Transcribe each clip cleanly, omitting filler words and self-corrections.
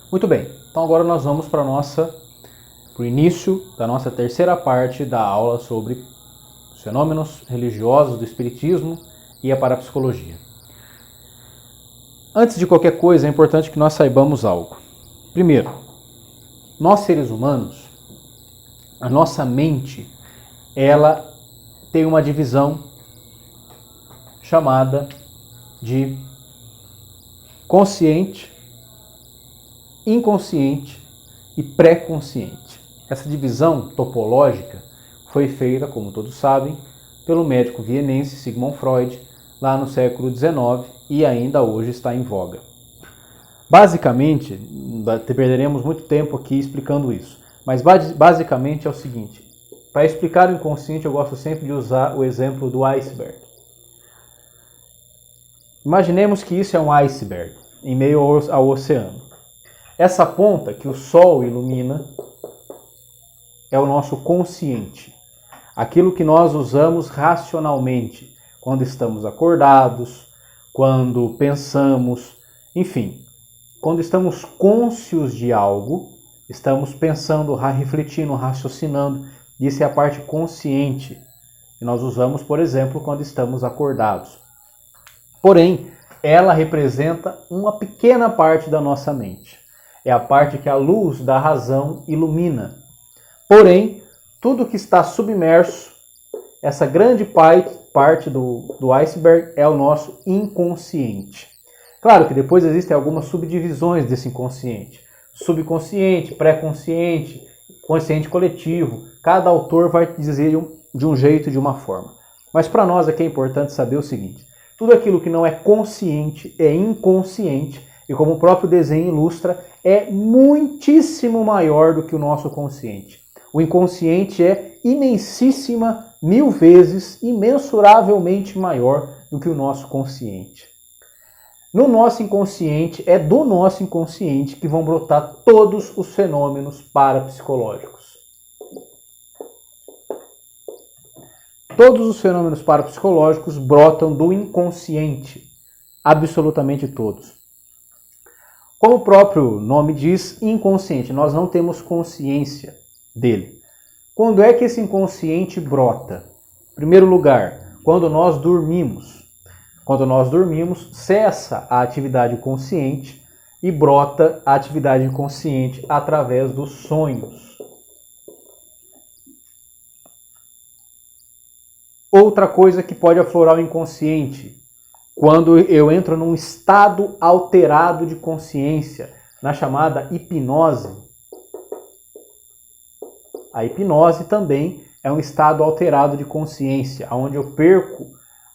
Muito bem, então agora nós vamos para o início da nossa terceira parte da aula sobre os fenômenos religiosos do Espiritismo e a parapsicologia. Antes de qualquer coisa, é importante que nós saibamos algo. Primeiro, nós seres humanos, a nossa mente, ela tem uma divisão chamada de consciente, inconsciente e pré-consciente. Essa divisão topológica foi feita, como todos sabem, pelo médico vienense Sigmund Freud, lá no século XIX e ainda hoje está em voga. Basicamente, perderemos muito tempo aqui explicando isso, mas basicamente é o seguinte: para explicar o inconsciente eu gosto sempre de usar o exemplo do iceberg. Imaginemos que isso é um iceberg em meio ao oceano. Essa ponta que o Sol ilumina é o nosso consciente, aquilo que nós usamos racionalmente, quando estamos acordados, quando pensamos, enfim, quando estamos cônscios de algo, estamos pensando, refletindo, raciocinando, isso é a parte consciente, que nós usamos, por exemplo, quando estamos acordados. Porém, ela representa uma pequena parte da nossa mente. É a parte que a luz da razão ilumina. Porém, tudo que está submerso, essa grande parte do iceberg é o nosso inconsciente. Claro que depois existem algumas subdivisões desse inconsciente. Subconsciente, pré-consciente, consciente coletivo. Cada autor vai dizer de um jeito, de uma forma. Mas para nós aqui é importante saber o seguinte: tudo aquilo que não é consciente é inconsciente e, como o próprio desenho ilustra, é muitíssimo maior do que o nosso consciente. O inconsciente é imensíssima, 1000 vezes, imensuravelmente maior do que o nosso consciente. No nosso inconsciente, é do nosso inconsciente que vão brotar todos os fenômenos parapsicológicos. Todos os fenômenos parapsicológicos brotam do inconsciente, absolutamente todos. Como o próprio nome diz, inconsciente, nós não temos consciência dele. Quando é que esse inconsciente brota? Em primeiro lugar, quando nós dormimos. Quando nós dormimos, cessa a atividade consciente e brota a atividade inconsciente através dos sonhos. Outra coisa que pode aflorar o inconsciente, quando eu entro num estado alterado de consciência, na chamada hipnose. A hipnose também é um estado alterado de consciência, onde eu perco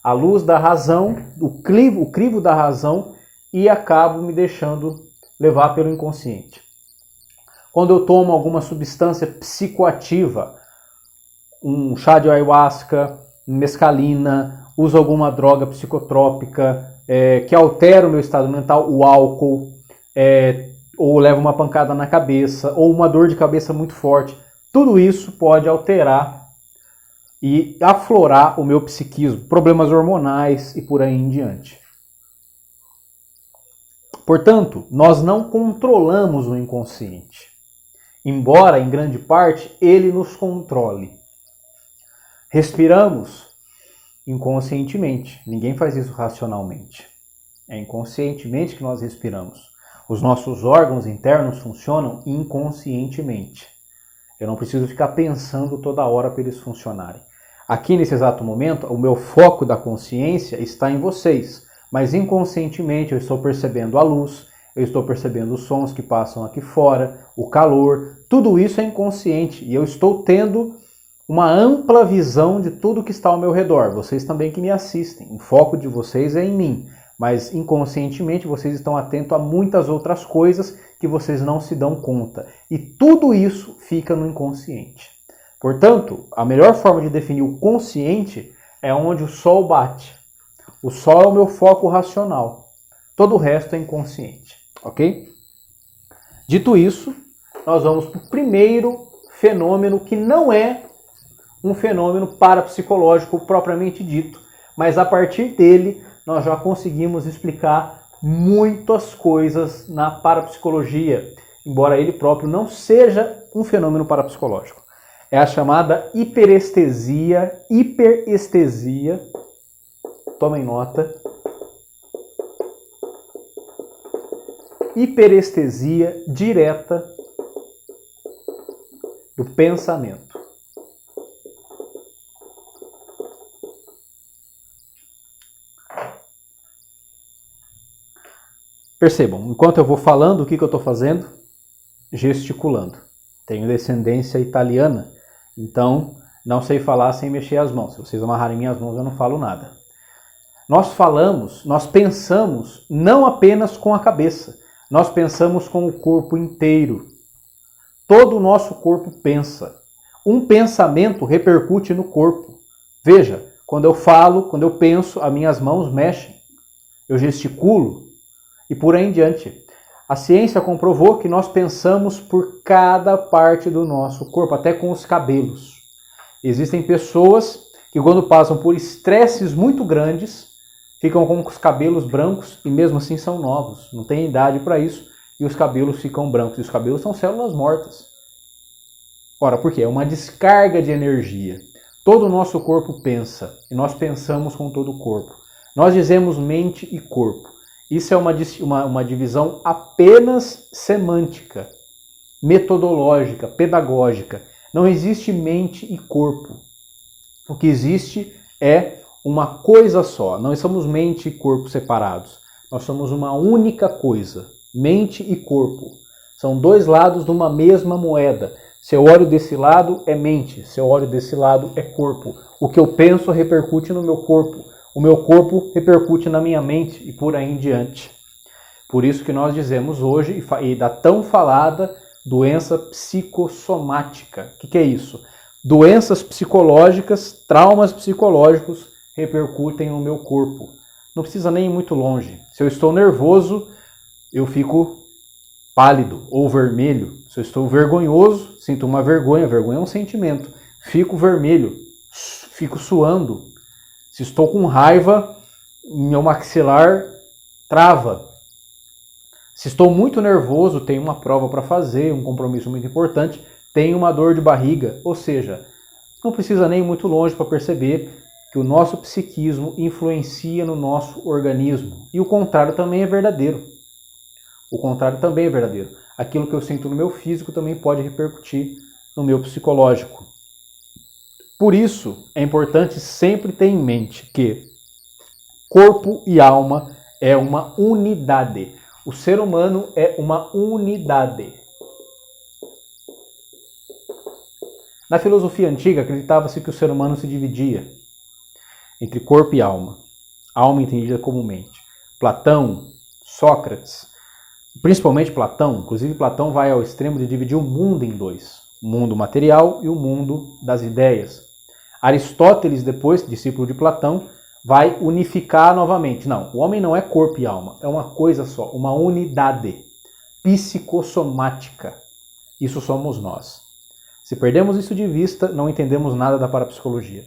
a luz da razão, o crivo da razão, e acabo me deixando levar pelo inconsciente. Quando eu tomo alguma substância psicoativa, um chá de ayahuasca, mescalina, uso alguma droga psicotrópica que altera o meu estado mental, o álcool, ou levo uma pancada na cabeça, ou uma dor de cabeça muito forte, tudo isso pode alterar e aflorar o meu psiquismo, problemas hormonais e por aí em diante. Portanto, nós não controlamos o inconsciente, embora em grande parte ele nos controle. Respiramos inconscientemente, ninguém faz isso racionalmente. É inconscientemente que nós respiramos. Os nossos órgãos internos funcionam inconscientemente. Eu não preciso ficar pensando toda hora para eles funcionarem. Aqui nesse exato momento, o meu foco da consciência está em vocês, mas inconscientemente eu estou percebendo a luz, eu estou percebendo os sons que passam aqui fora, o calor, tudo isso é inconsciente e eu estou tendo uma ampla visão de tudo que está ao meu redor. Vocês também que me assistem, o foco de vocês é em mim, mas inconscientemente vocês estão atentos a muitas outras coisas que vocês não se dão conta. E tudo isso fica no inconsciente. Portanto, a melhor forma de definir o consciente é onde o sol bate. O sol é o meu foco racional. Todo o resto é inconsciente, ok? Dito isso, nós vamos para o primeiro fenômeno que não é um fenômeno parapsicológico propriamente dito, mas a partir dele nós já conseguimos explicar muitas coisas na parapsicologia, embora ele próprio não seja um fenômeno parapsicológico. É a chamada hiperestesia, tomem nota, hiperestesia direta do pensamento. Percebam, enquanto eu vou falando, o que eu estou fazendo? Gesticulando. Tenho descendência italiana, então não sei falar sem mexer as mãos. Se vocês amarrarem minhas mãos, eu não falo nada. Nós pensamos não apenas com a cabeça, nós pensamos com o corpo inteiro. Todo o nosso corpo pensa. Um pensamento repercute no corpo. Veja, quando eu falo, quando eu penso, as minhas mãos mexem. Eu gesticulo e por aí em diante. A ciência comprovou que nós pensamos por cada parte do nosso corpo, até com os cabelos. Existem pessoas que quando passam por estresses muito grandes, ficam com os cabelos brancos e mesmo assim são novos. Não tem idade para isso e os cabelos ficam brancos. E os cabelos são células mortas. Ora, por quê? É uma descarga de energia. Todo o nosso corpo pensa e nós pensamos com todo o corpo. Nós dizemos mente e corpo. Isso é uma divisão apenas semântica, metodológica, pedagógica. Não existe mente e corpo. O que existe é uma coisa só. Não somos mente e corpo separados. Nós somos uma única coisa. Mente e corpo. São dois lados de uma mesma moeda. Se eu olho desse lado é mente, se eu olho desse lado é corpo. O que eu penso repercute no meu corpo. O meu corpo repercute na minha mente e por aí em diante. Por isso que nós dizemos hoje, e da tão falada doença psicossomática. O que é isso? Doenças psicológicas, traumas psicológicos repercutem no meu corpo. Não precisa nem ir muito longe. Se eu estou nervoso, eu fico pálido ou vermelho. Se eu estou vergonhoso, sinto uma vergonha. Vergonha é um sentimento. Fico vermelho, fico suando. Se estou com raiva, meu maxilar trava. Se estou muito nervoso, tenho uma prova para fazer, um compromisso muito importante, tenho uma dor de barriga. Ou seja, não precisa nem ir muito longe para perceber que o nosso psiquismo influencia no nosso organismo. E o contrário também é verdadeiro. O contrário também é verdadeiro. Aquilo que eu sinto no meu físico também pode repercutir no meu psicológico. Por isso, é importante sempre ter em mente que corpo e alma é uma unidade. O ser humano é uma unidade. Na filosofia antiga, acreditava-se que o ser humano se dividia entre corpo e alma. Alma entendida como mente. Platão, Sócrates, principalmente Platão, inclusive Platão vai ao extremo de dividir o mundo em dois. O mundo material e o mundo das ideias. Aristóteles, depois, discípulo de Platão, vai unificar novamente. Não, o homem não é corpo e alma, é uma coisa só, uma unidade psicossomática. Isso somos nós. Se perdemos isso de vista, não entendemos nada da parapsicologia.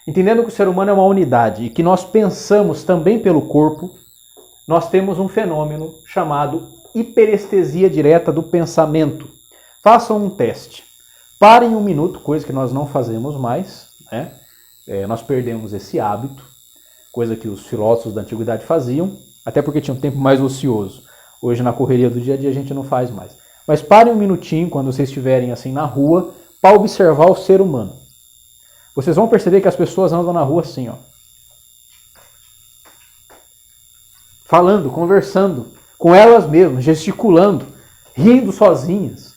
Entendendo que o ser humano é uma unidade e que nós pensamos também pelo corpo, nós temos um fenômeno chamado hiperestesia direta do pensamento. Façam um teste. Parem um minuto, coisa que nós não fazemos mais, né? Nós perdemos esse hábito, coisa que os filósofos da antiguidade faziam, até porque tinha um tempo mais ocioso. Hoje, na correria do dia a dia, a gente não faz mais. Mas parem um minutinho, quando vocês estiverem assim na rua, para observar o ser humano. Vocês vão perceber que as pessoas andam na rua assim, ó. Falando, conversando, com elas mesmas, gesticulando, rindo sozinhas.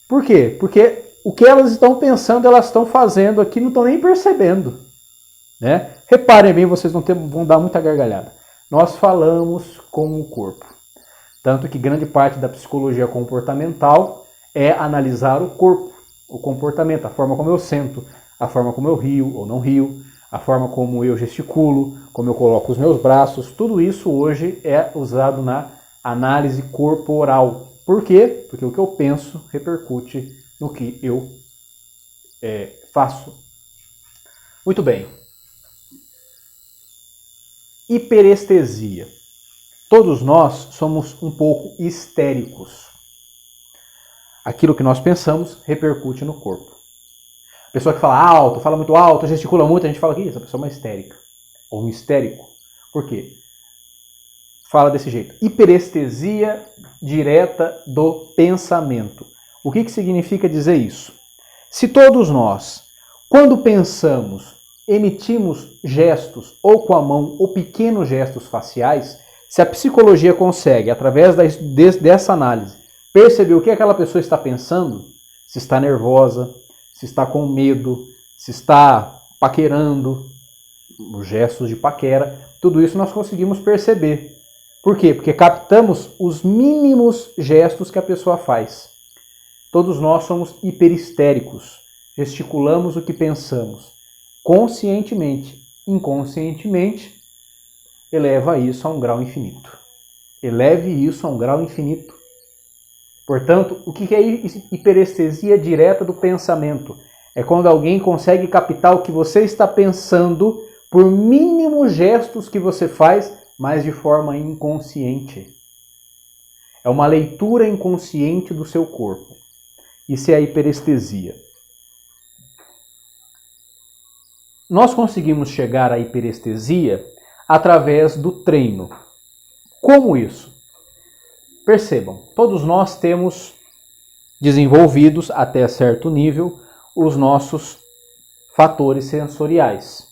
Por quê? Porque o que elas estão pensando, elas estão fazendo aqui, não estão nem percebendo. Né? Reparem bem, vocês vão dar muita gargalhada. Nós falamos com o corpo. Tanto que grande parte da psicologia comportamental é analisar o corpo, o comportamento, a forma como eu sento, a forma como eu rio ou não rio, a forma como eu gesticulo, como eu coloco os meus braços. Tudo isso hoje é usado na análise corporal. Por quê? Porque o que eu penso repercute no que eu faço. Muito bem. Hiperestesia. Todos nós somos um pouco histéricos. Aquilo que nós pensamos repercute no corpo. A pessoa que fala alto, fala muito alto, gesticula muito, a gente fala que essa pessoa é uma histérica. Ou um histérico. Por quê? Fala desse jeito. Hiperestesia direta do pensamento. O que significa dizer isso? Se todos nós, quando pensamos, emitimos gestos ou com a mão ou pequenos gestos faciais, se a psicologia consegue, através dessa análise, perceber o que aquela pessoa está pensando, se está nervosa, se está com medo, se está paquerando, os gestos de paquera, tudo isso nós conseguimos perceber. Por quê? Porque captamos os mínimos gestos que a pessoa faz. Todos nós somos hiperhistéricos, gesticulamos o que pensamos. Conscientemente, inconscientemente, eleva isso a um grau infinito. Eleve isso a um grau infinito. Portanto, o que é hiperestesia direta do pensamento? É quando alguém consegue captar o que você está pensando por mínimos gestos que você faz, mas de forma inconsciente. É uma leitura inconsciente do seu corpo. Isso é a hiperestesia. Nós conseguimos chegar à hiperestesia através do treino. Como isso? Percebam, todos nós temos desenvolvidos até certo nível os nossos fatores sensoriais,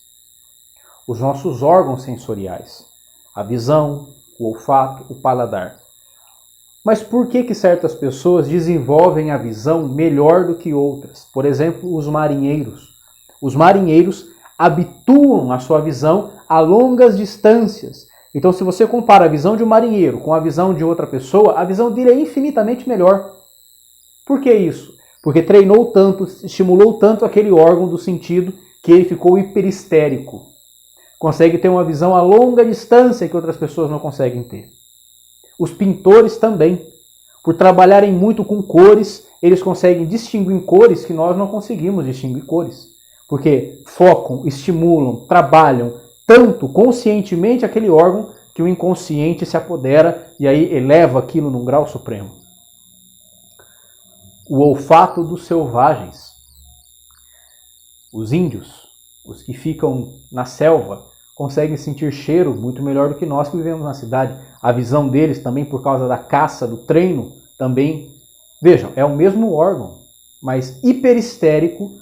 os nossos órgãos sensoriais, a visão, o olfato, o paladar. Mas por que certas pessoas desenvolvem a visão melhor do que outras? Por exemplo, os marinheiros. Os marinheiros habituam a sua visão a longas distâncias. Então, se você compara a visão de um marinheiro com a visão de outra pessoa, a visão dele é infinitamente melhor. Por que isso? Porque treinou tanto, estimulou tanto aquele órgão do sentido que ele ficou hiperestérico. Consegue ter uma visão a longa distância que outras pessoas não conseguem ter. Os pintores também, por trabalharem muito com cores, eles conseguem distinguir cores que nós não conseguimos distinguir cores. Porque focam, estimulam, trabalham tanto conscientemente aquele órgão que o inconsciente se apodera e aí eleva aquilo num grau supremo. O olfato dos selvagens. Os índios, os que ficam na selva, conseguem sentir cheiro muito melhor do que nós que vivemos na cidade. A visão deles também, por causa da caça, do treino, também, vejam, é o mesmo órgão, mas hiperestérico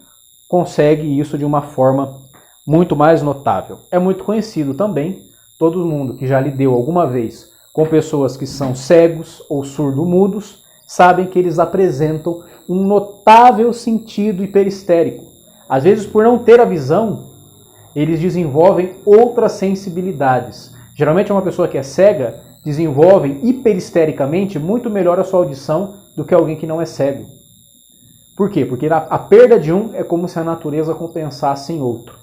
consegue isso de uma forma muito mais notável. É muito conhecido também, todo mundo que já lidou alguma vez com pessoas que são cegos ou surdo-mudos, sabem que eles apresentam um notável sentido hiperestérico. Às vezes, por não ter a visão, eles desenvolvem outras sensibilidades. Geralmente, uma pessoa que é cega desenvolve hiperestericamente muito melhor a sua audição do que alguém que não é cego. Por quê? Porque a perda de um é como se a natureza compensasse em outro.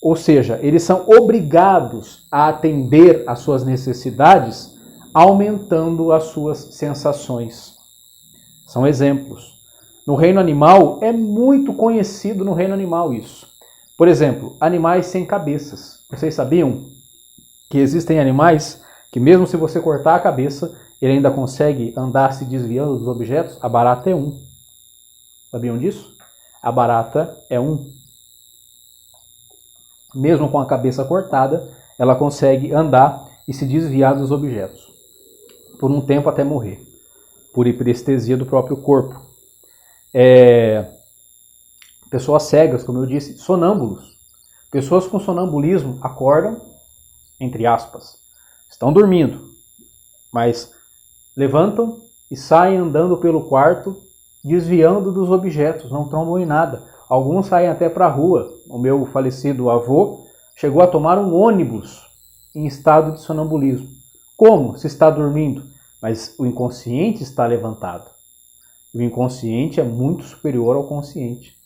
Ou seja, eles são obrigados a atender às suas necessidades, aumentando as suas sensações. São exemplos. No reino animal, é muito conhecido no reino animal isso. Por exemplo, animais sem cabeças. Vocês sabiam que existem animais que mesmo se você cortar a cabeça, ele ainda consegue andar se desviando dos objetos? A barata é um. Sabiam disso? A barata é um. Mesmo com a cabeça cortada, ela consegue andar e se desviar dos objetos. Por um tempo até morrer. Por hiperestesia do próprio corpo. Pessoas cegas, como eu disse, sonâmbulos. Pessoas com sonambulismo acordam, entre aspas, estão dormindo, mas levantam e saem andando pelo quarto, desviando dos objetos, não trombam em nada. Alguns saem até para a rua. O meu falecido avô chegou a tomar um ônibus em estado de sonambulismo. Como? Se está dormindo, mas o inconsciente está levantado. O inconsciente é muito superior ao consciente.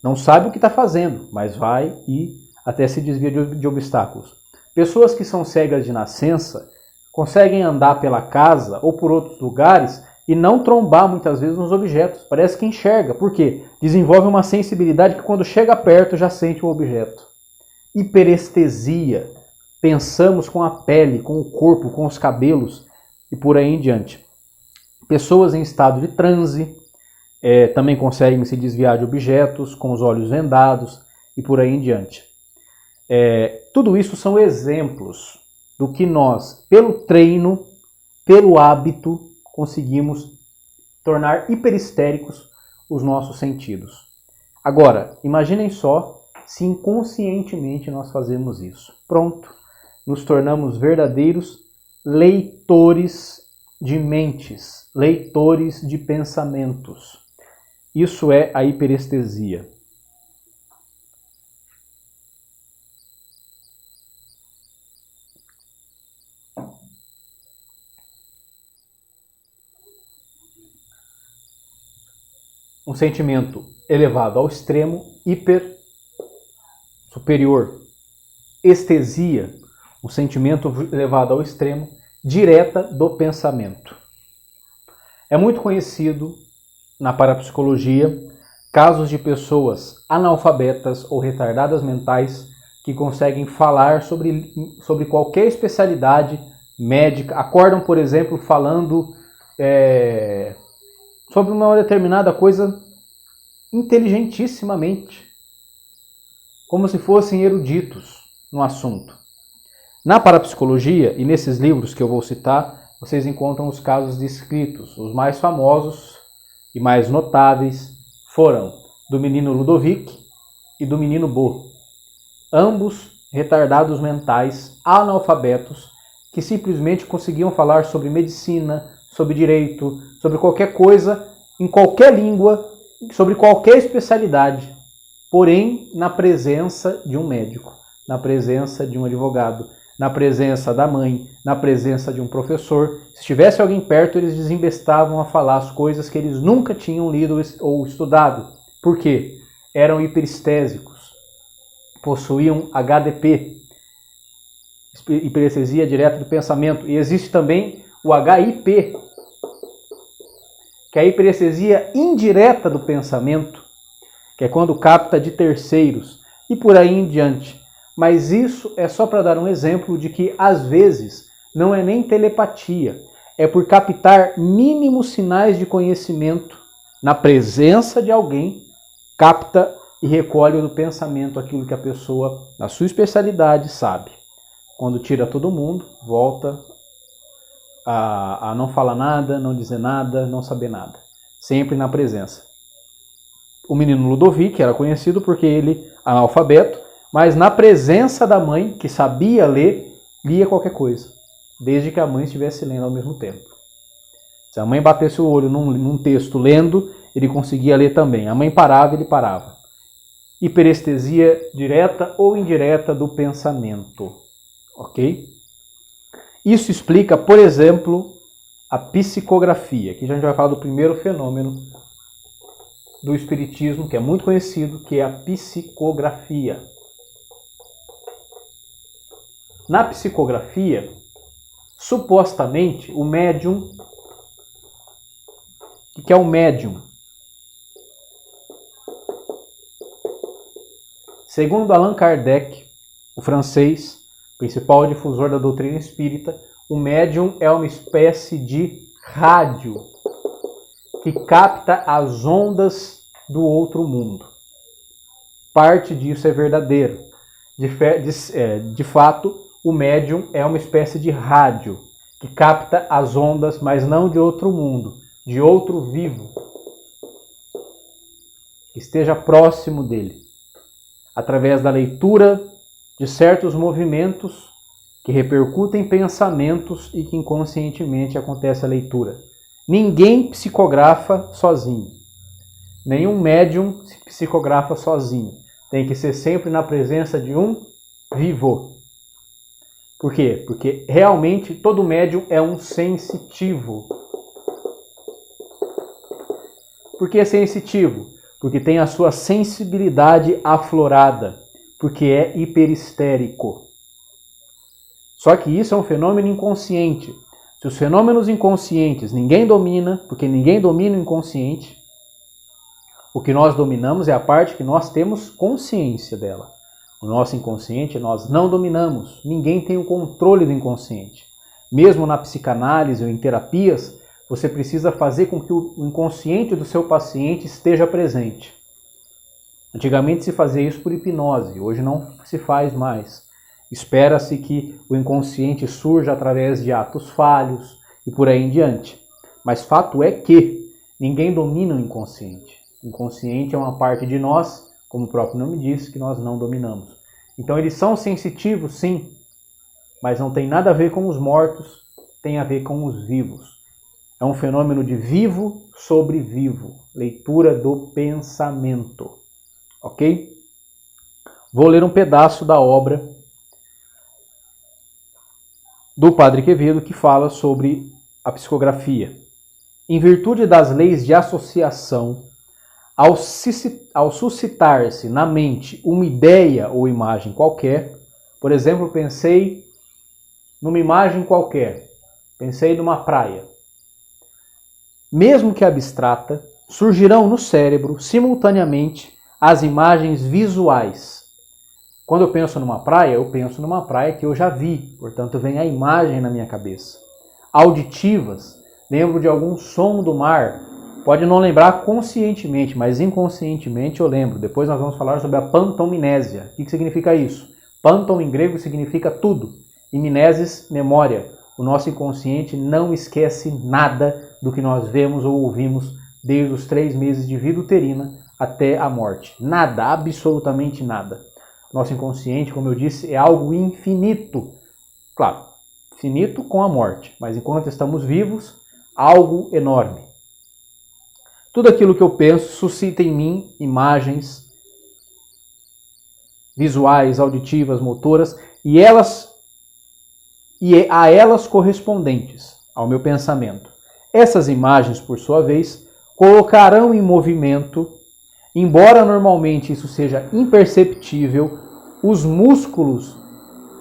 Não sabe o que está fazendo, mas vai e até se desvia de obstáculos. Pessoas que são cegas de nascença conseguem andar pela casa ou por outros lugares e não trombar muitas vezes nos objetos. Parece que enxerga. Por quê? Desenvolve uma sensibilidade que quando chega perto já sente o objeto. Hiperestesia pensamos com a pele, com o corpo, com os cabelos e por aí em diante. Pessoas em estado de transe também conseguem se desviar de objetos com os olhos vendados e por aí em diante. Tudo isso são exemplos do que nós, pelo treino, pelo hábito, conseguimos tornar hiperestéricos os nossos sentidos. Agora, imaginem só se inconscientemente nós fazemos isso. Pronto, nos tornamos verdadeiros leitores de mentes, leitores de pensamentos. Isso é a hiperestesia. Um sentimento elevado ao extremo, hiper, superior. Estesia, um sentimento elevado ao extremo, direta do pensamento. É muito conhecido na parapsicologia casos de pessoas analfabetas ou retardadas mentais que conseguem falar sobre qualquer especialidade médica. Acordam, por exemplo, falando sobre uma determinada coisa inteligentissimamente, como se fossem eruditos no assunto. Na parapsicologia e nesses livros que eu vou citar, vocês encontram os casos descritos. Os mais famosos e mais notáveis foram do menino Ludovic e do menino Bo. Ambos retardados mentais, analfabetos, que simplesmente conseguiam falar sobre medicina, sobre direito, sobre qualquer coisa, em qualquer língua, sobre qualquer especialidade, porém na presença de um médico, na presença de um advogado, na presença da mãe, na presença de um professor. Se tivesse alguém perto, eles desembestavam a falar as coisas que eles nunca tinham lido ou estudado. Por quê? Eram hiperestésicos, possuíam HDP, hiperestesia direta do pensamento, e existe também o HIP, que é a hiperestesia indireta do pensamento, que é quando capta de terceiros, e por aí em diante. Mas isso é só para dar um exemplo de que, às vezes, não é nem telepatia, é por captar mínimos sinais de conhecimento na presença de alguém, capta e recolhe do pensamento aquilo que a pessoa, na sua especialidade, sabe. Quando tira todo mundo, volta a não falar nada, não dizer nada, não saber nada. Sempre na presença. O menino Ludovic era conhecido porque ele, analfabeto, mas na presença da mãe, que sabia ler, lia qualquer coisa, desde que a mãe estivesse lendo ao mesmo tempo. Se a mãe batesse o olho num texto lendo, ele conseguia ler também. A mãe parava, ele parava. Hiperestesia direta ou indireta do pensamento. Ok? Isso explica, por exemplo, a psicografia. Aqui já a gente vai falar do primeiro fenômeno do espiritismo, que é muito conhecido, que é a psicografia. Na psicografia, supostamente, o médium... O que é o médium? Segundo Allan Kardec, o francês, principal difusor da doutrina espírita, o médium é uma espécie de rádio que capta as ondas do outro mundo. Parte disso é verdadeiro. De fato, o médium é uma espécie de rádio que capta as ondas, mas não de outro mundo, de outro vivo, que esteja próximo dele, através da leitura de certos movimentos que repercutem em pensamentos e que inconscientemente acontece a leitura. Ninguém psicografa sozinho. Nenhum médium se psicografa sozinho. Tem que ser sempre na presença de um vivo. Por quê? Porque realmente todo médium é um sensitivo. Por que sensitivo? Porque tem a sua sensibilidade aflorada. Porque é hiperestérico. Só que isso é um fenômeno inconsciente. Se os fenômenos inconscientes ninguém domina, porque ninguém domina o inconsciente, o que nós dominamos é a parte que nós temos consciência dela. O nosso inconsciente nós não dominamos. Ninguém tem o controle do inconsciente. Mesmo na psicanálise ou em terapias, você precisa fazer com que o inconsciente do seu paciente esteja presente. Antigamente se fazia isso por hipnose, hoje não se faz mais. Espera-se que o inconsciente surja através de atos falhos e por aí em diante. Mas fato é que ninguém domina o inconsciente. O inconsciente é uma parte de nós, como o próprio nome diz, que nós não dominamos. Então eles são sensitivos, sim, mas não tem nada a ver com os mortos, tem a ver com os vivos. É um fenômeno de vivo sobre vivo, leitura do pensamento. Ok? Vou ler um pedaço da obra do Padre Quevedo que fala sobre a psicografia. Em virtude das leis de associação, ao suscitar-se na mente uma ideia ou imagem qualquer, por exemplo, pensei numa imagem qualquer, pensei numa praia, mesmo que abstrata, surgirão no cérebro simultaneamente as imagens visuais. Quando eu penso numa praia que eu já vi, portanto vem a imagem na minha cabeça. Auditivas, lembro de algum som do mar, pode não lembrar conscientemente, mas inconscientemente eu lembro. Depois nós vamos falar sobre a pantomimnésia. O que significa isso? Pantom em grego significa tudo, e mnesis, memória. O nosso inconsciente não esquece nada do que nós vemos ou ouvimos desde os 3 meses de vida uterina até a morte. Nada, absolutamente nada. Nosso inconsciente, como eu disse, é algo infinito. Claro, finito com a morte, mas enquanto estamos vivos, algo enorme. Tudo aquilo que eu penso suscita em mim imagens visuais, auditivas, motoras, e a elas correspondentes ao meu pensamento. Essas imagens, por sua vez, colocarão em movimento, embora normalmente isso seja imperceptível, os músculos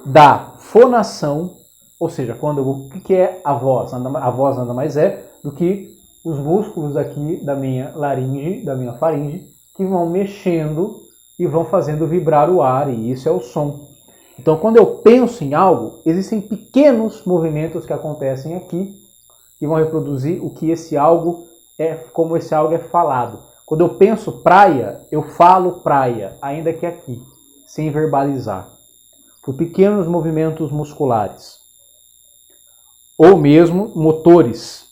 da fonação, ou seja, o que é a voz? A voz nada mais é do que os músculos aqui da minha laringe, da minha faringe, que vão mexendo e vão fazendo vibrar o ar, e isso é o som. Então, quando eu penso em algo, existem pequenos movimentos que acontecem aqui que vão reproduzir o que esse algo é, como esse algo é falado. Quando eu penso praia, eu falo praia, ainda que aqui, sem verbalizar, por pequenos movimentos musculares, ou mesmo motores.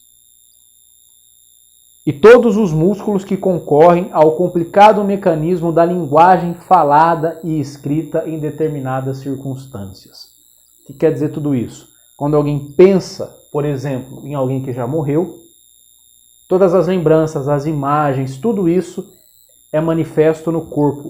E todos os músculos que concorrem ao complicado mecanismo da linguagem falada e escrita em determinadas circunstâncias. O que quer dizer tudo isso? Quando alguém pensa, por exemplo, em alguém que já morreu, todas as lembranças, as imagens, tudo isso é manifesto no corpo.